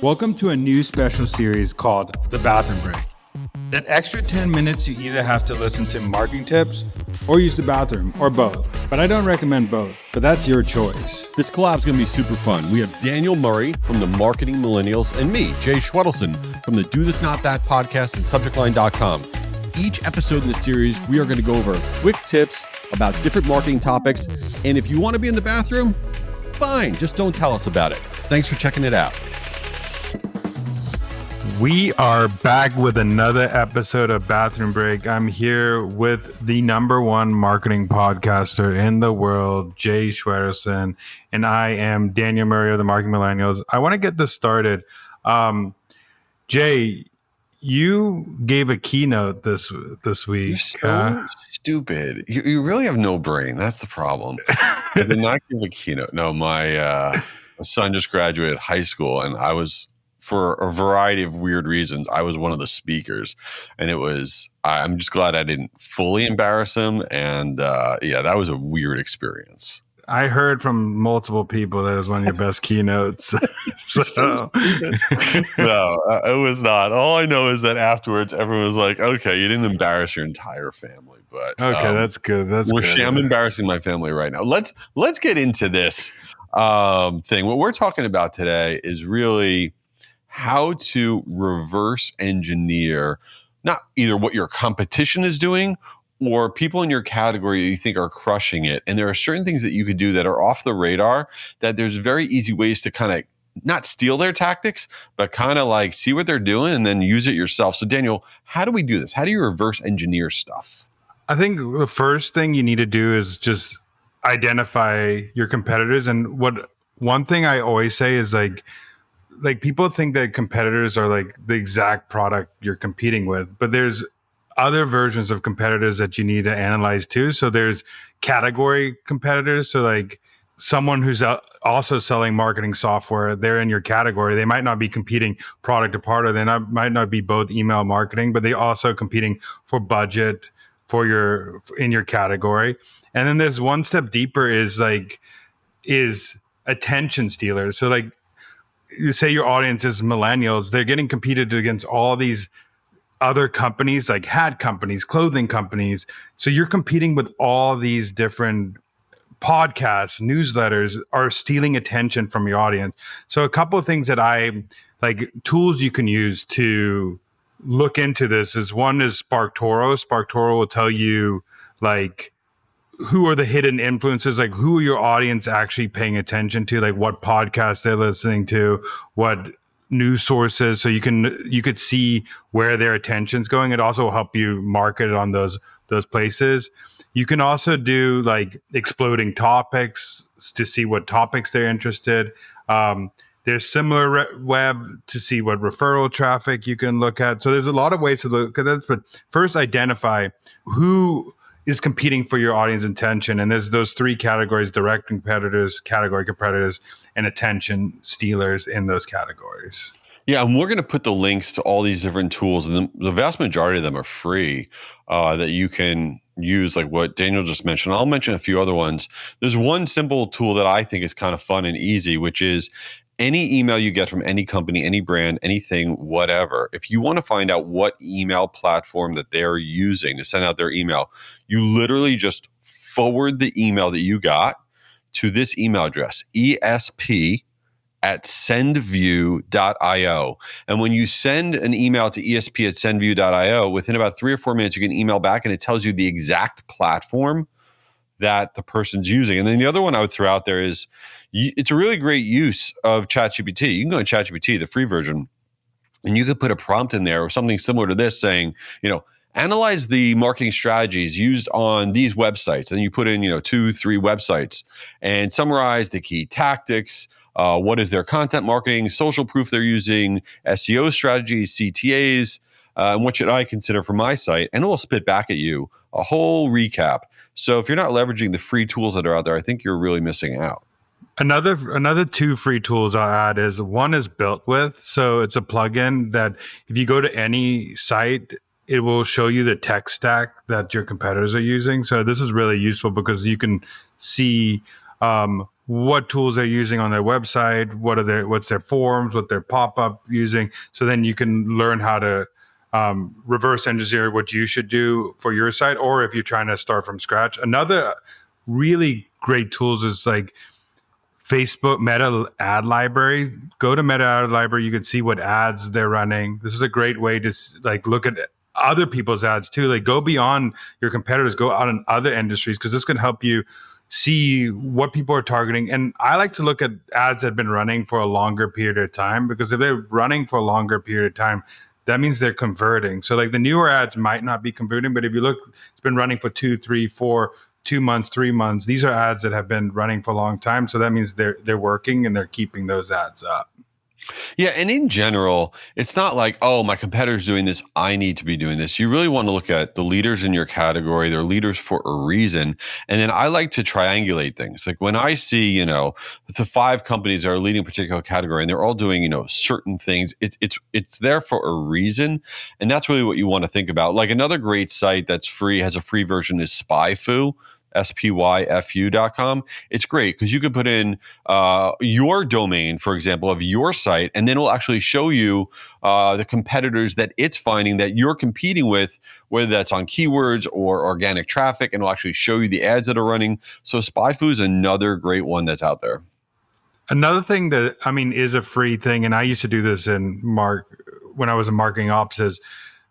Welcome to a new special series called The Bathroom Break. That extra 10 minutes you either have to listen to marketing tips or use the bathroom or both. But I don't recommend both, but that's your choice. This collab is going to be super fun. We have Daniel Murray from the Marketing Millennials and me, Jay Schwedelson from the Do This Not That podcast and subjectline.com. Each episode in the series, we are going to go over quick tips about different marketing topics. And if you want to be in the bathroom, fine, just don't tell us about it. Thanks for checking it out. We are back with another episode of Bathroom Break. I'm here with the number one marketing podcaster in the world, Jay Schwedelson, and I am Daniel Murray of the Marketing Millennials. I want to get this started. Jay, you gave a keynote this week. You're so stupid. You really have no brain. That's the problem. I did not give a keynote. No, my son just graduated high school, and I was, for a variety of weird reasons, I was one of the speakers. And I'm just glad I didn't fully embarrass him. And that was a weird experience. I heard from multiple people that it was one of your best keynotes. So. No, it was not. All I know is that afterwards, everyone was like, okay, you didn't embarrass your entire family. But okay, that's good. I'm embarrassing my family right now. Let's get into this thing. What we're talking about today is really how to reverse engineer not either what your competition is doing or people in your category that you think are crushing it. And there are certain things that you could do that are off the radar, that there's very easy ways to kind of not steal their tactics, but kind of like see what they're doing and then use it yourself. So Daniel, how do we do this? How do you reverse engineer stuff? I think the first thing you need to do is just identify your competitors. And one thing I always say is like people think that competitors are like the exact product you're competing with, but there's other versions of competitors that you need to analyze too. So there's category competitors. So like someone who's also selling marketing software, they're in your category. They might not be competing product to product. They might not be both email marketing, but they also competing for budget in your category. And then there's one step deeper is attention stealers. So like, you say your audience is millennials, they're getting competed against all these other companies, like hat companies, clothing companies. So you're competing with all these different podcasts, newsletters are stealing attention from your audience. So a couple of things that tools you can use to look into this is one is SparkToro. SparkToro will tell you like who are the hidden influences, like who are your audience actually paying attention to, like what podcasts they're listening to, what news sources, so you could see where their attention's going. It also will help you market it on those places. You can also do like exploding topics to see what topics they're interested. There's similar web to see what referral traffic you can look at. So there's a lot of ways to look at this, but first identify who is competing for your audience attention. And there's those three categories: direct competitors, category competitors, and attention stealers in those categories. Yeah, and we're going to put the links to all these different tools, and the vast majority of them are free that you can use, like what Daniel just mentioned. I'll mention a few other ones. There's one simple tool that I think is kind of fun and easy, which is any email you get from any company, any brand, anything, whatever. If you want to find out what email platform that they're using to send out their email, you literally just forward the email that you got to this email address, esp@sendview.io. And when you send an email to esp@sendview.io, within about 3 or 4 minutes, you get an email back and it tells you the exact platform that the person's using. And then the other one I would throw out there is it's a really great use of ChatGPT. You can go to ChatGPT, the free version, and you could put a prompt in there or something similar to this saying, analyze the marketing strategies used on these websites. And you put in, 2-3 websites and summarize the key tactics. What is their content marketing, social proof they're using, SEO strategies, CTAs, and what should I consider for my site? And it will spit back at you a whole recap. So if you're not leveraging the free tools that are out there, I think you're really missing out. Another 2 free tools I'll add is one is Built With. So it's a plugin that if you go to any site, it will show you the tech stack that your competitors are using. So this is really useful because you can see what tools they're using on their website, what's their forms, what their pop-up using. So then you can learn how to reverse engineer what you should do for your site, or if you're trying to start from scratch. Another really great tools is like Facebook Meta Ad Library. Go to Meta Ad Library. You can see what ads they're running. This is a great way to like look at other people's ads too. Like go beyond your competitors, go out in other industries, because this can help you see what people are targeting. And I like to look at ads that have been running for a longer period of time, because if they're running for a longer period of time, that means they're converting. So like the newer ads might not be converting, but if you look, it's been running for 2, 3, 4, 2 months, 3 months. These are ads that have been running for a long time. So that means they're working and they're keeping those ads up. Yeah. And in general, it's not like, oh, my competitor's doing this, I need to be doing this. You really want to look at the leaders in your category. They're leaders for a reason. And then I like to triangulate things. Like when I see, the 5 companies that are leading a particular category and they're all doing, certain things, it's there for a reason. And that's really what you want to think about. Like another great site that's free, has a free version, is SpyFu. SPYFU.com. It's great because you could put in your domain, for example, of your site, and then it'll actually show you the competitors that it's finding that you're competing with, whether that's on keywords or organic traffic, and it'll actually show you the ads that are running. So SpyFu is another great one that's out there. Another thing that, is a free thing, and I used to do this when I was in marketing ops, is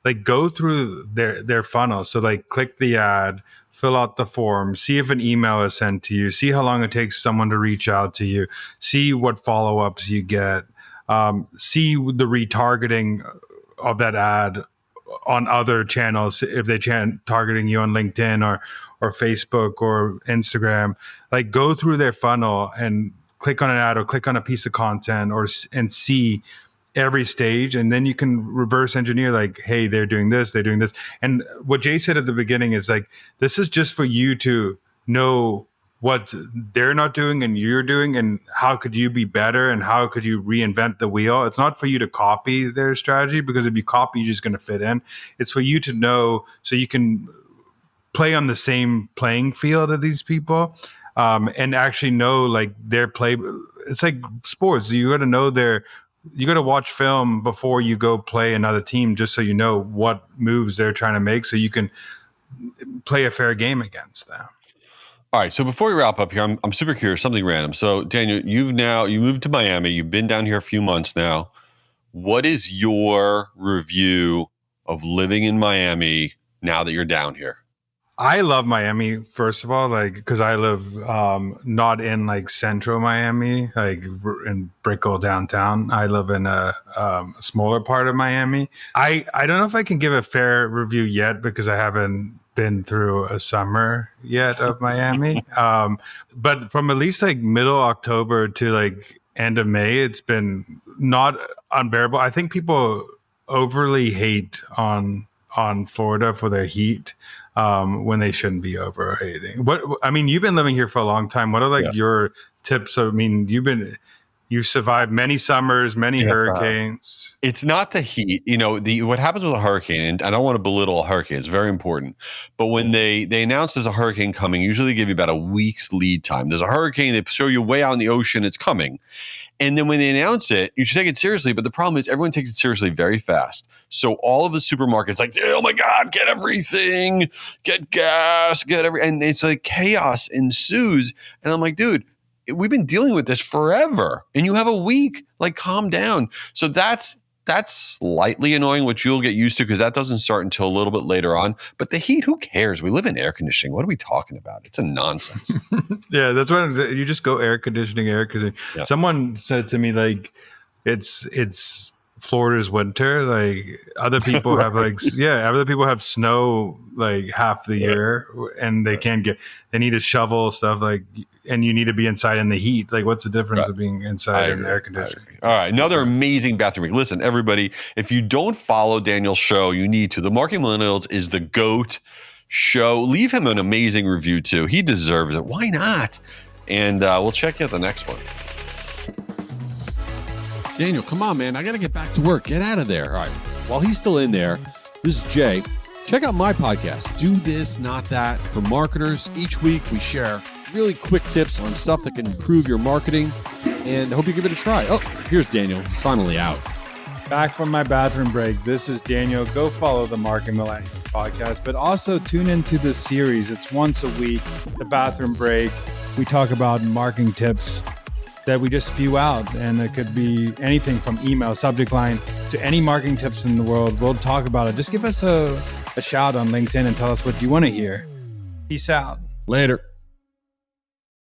like go through their funnel. So like click the ad, fill out the form, see if an email is sent to you, see how long it takes someone to reach out to you, see what follow-ups you get, see the retargeting of that ad on other channels, if they're targeting you on LinkedIn or Facebook or Instagram. Like go through their funnel and click on an ad or click on a piece of content and see every stage, and then you can reverse engineer like, hey, they're doing this. And what Jay said at the beginning is like, this is just for you to know what they're not doing and you're doing, and how could you be better and how could you reinvent the wheel. It's not for you to copy their strategy, because if you copy, you're just going to fit in. It's for you to know so you can play on the same playing field of these people, and actually know like their play. It's like sports. You got to know you got to watch film before you go play another team, just so you know what moves they're trying to make, so you can play a fair game against them. All right. So before we wrap up here, I'm super curious, something random. So Daniel, you moved to Miami. You've been down here a few months now. What is your review of living in Miami now that you're down here? I love Miami, first of all, like, because I live not in like central Miami, like in Brickell downtown. I live in a smaller part of Miami. I don't know if I can give a fair review yet, because I haven't been through a summer yet of Miami. But from at least like middle October to like end of May, it's been not unbearable. I think people overly hate on Florida for their heat, when they shouldn't be overhating. You've been living here for a long time. What are your tips? You've survived many summers, many hurricanes. It's not the heat. What happens with a hurricane, and I don't want to belittle a hurricane, it's very important. But when they announce there's a hurricane coming, usually they give you about a week's lead time. There's a hurricane, they show you way out in the ocean, it's coming. And then when they announce it, you should take it seriously. But the problem is everyone takes it seriously very fast. So all of the supermarkets like, oh my God, get everything, get gas, and it's like chaos ensues. And I'm like, dude, we've been dealing with this forever. And you have a week, like calm down. So that's slightly annoying, which you'll get used to, because that doesn't start until a little bit later on. But the heat, who cares? We live in air conditioning. What are we talking about? It's a nonsense. Yeah, that's what you just go air conditioning. Yeah. Someone said to me, like, it's Florida's winter. Like other people have other people have snow like half the year, and they need to shovel stuff, like, and you need to be inside in the heat. Like, what's the difference of being inside in air conditioning? All right. Another amazing bathroom. Listen, everybody, if you don't follow Daniel's show, you need to. The Marketing Millennials is the GOAT show. Leave him an amazing review too. He deserves it. Why not? And we'll check you out the next one. Daniel, come on, man. I got to get back to work. Get out of there. All right. While he's still in there, this is Jay. Check out my podcast, Do This, Not That, for marketers. Each week we share really quick tips on stuff that can improve your marketing, and I hope you give it a try. Oh, here's Daniel. He's finally out. Back from my bathroom break. This is Daniel. Go follow the Marketing Millennials podcast, but also tune into this series. It's once a week, the bathroom break. We talk about marketing tips that we just spew out, and it could be anything from email subject line to any marketing tips in the world. We'll talk about it. Just give us a shout on LinkedIn and tell us what you want to hear. Peace out. Later.